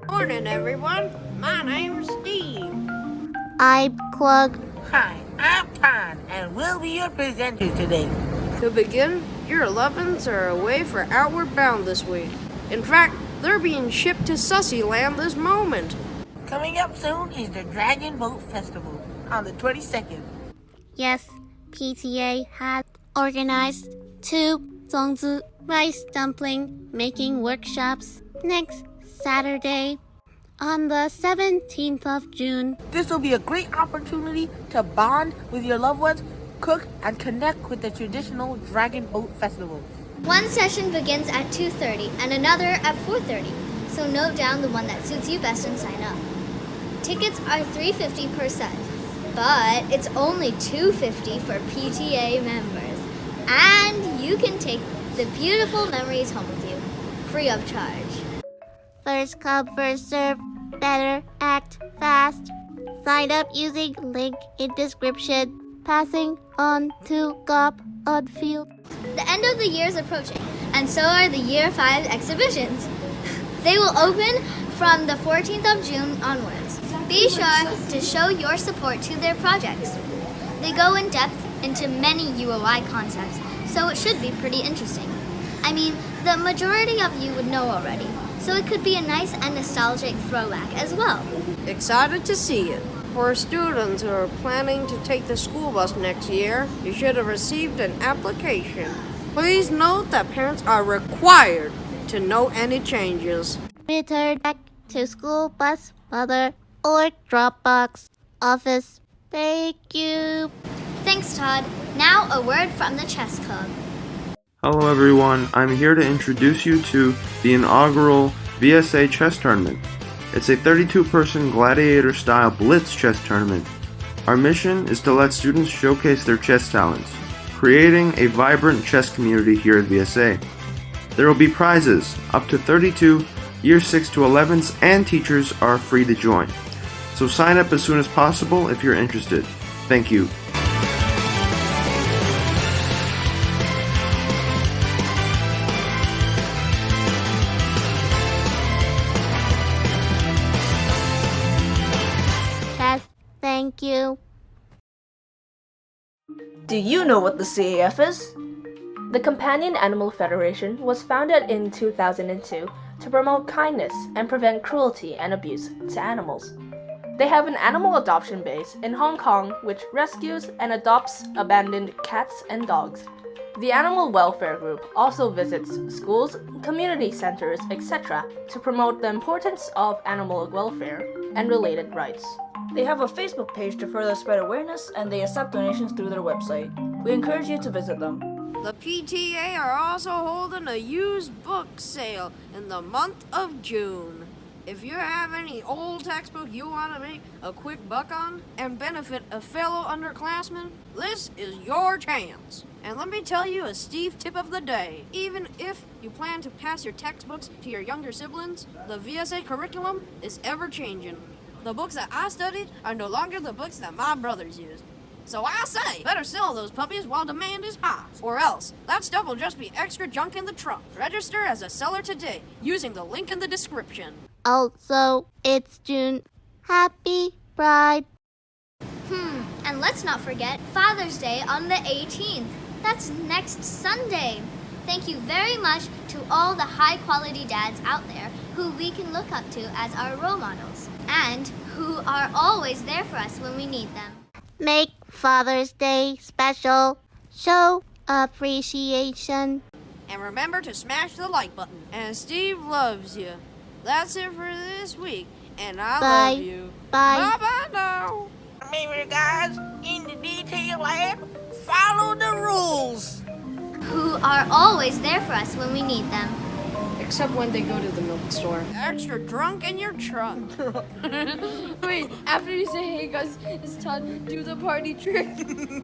Morning, everyone. My name's Steve. I'm Clog. Hi, I'm Todd, and we'll be your presenter today. To begin, your 11s are away for Outward Bound this week. In fact, they're being shipped to Sussyland this moment. Coming up soon is the Dragon Boat Festival on the 22nd. Yes, PTA has organized 2 zongzi rice dumpling making workshops next Saturday on the 17th of June. This will be a great opportunity to bond with your loved ones, cook, and connect with the traditional Dragon Boat Festival. One session begins at 2:30 and another at 4:30, so note down the one that suits you best and sign up. Tickets are $3.50 per set, but it's only $2.50 for PTA members. And you can take the beautiful memories home with you, free of charge. First come, first serve. Better act fast. Sign up using link in description. Passing on to GOP on field. The end of the year is approaching, and so are the Year 5 exhibitions. They will open from the 14th of June onwards. Be sure to show your support to their projects. They go in depth into many UOI concepts, so it should be pretty interesting. I mean, the majority of you would know already, so it could be a nice and nostalgic throwback as well. Excited to see it. For students who are planning to take the school bus next year, you should have received an application. Please note that parents are required to know any changes. Return back to school bus, mother, or Dropbox office. Thank you. Thanks, Todd. Now a word from the chess club. Hello everyone, I'm here to introduce you to the inaugural VSA chess tournament. It's a 32-person gladiator-style blitz chess tournament. Our mission is to let students showcase their chess talents, creating a vibrant chess community here at VSA. There will be prizes, up to 32, Year 6 to 11s and teachers are free to join. So sign up as soon as possible if you're interested. Thank you. Thank you. Do you know what the CAF is? The Companion Animal Federation was founded in 2002 to promote kindness and prevent cruelty and abuse to animals. They have an animal adoption base in Hong Kong which rescues and adopts abandoned cats and dogs. The Animal Welfare Group also visits schools, community centers, etc. to promote the importance of animal welfare and related rights. They have a Facebook page to further spread awareness, and they accept donations through their website. We encourage you to visit them. The PTA are also holding a used book sale in the month of June. If you have any old textbook you want to make a quick buck on and benefit a fellow underclassman, this is your chance. And let me tell you a Steve tip of the day. Even if you plan to pass your textbooks to your younger siblings, the VSA curriculum is ever changing. The books that I studied are no longer the books that my brothers used. So I say, better sell those puppies while demand is high, or else that stuff will just be extra junk in the trunk. Register as a seller today using the link in the description. Also, it's June. Happy Pride. And let's not forget Father's Day on the 18th. That's next Sunday. Thank you very much to all the high-quality dads out there who we can look up to as our role models, and who are always there for us when we need them. Make Father's Day special. Show appreciation. And remember to smash the like button. And Steve loves you. That's it for this week. And I Bye. love you. Bye. Bye-bye now. Remember guys, in the detail lab, follow the rules. Who are always there for us when we need them. Except when they go to the milk store. Extra drunk in your trunk. Wait, after you say hey guys, it's Todd, do the party trick.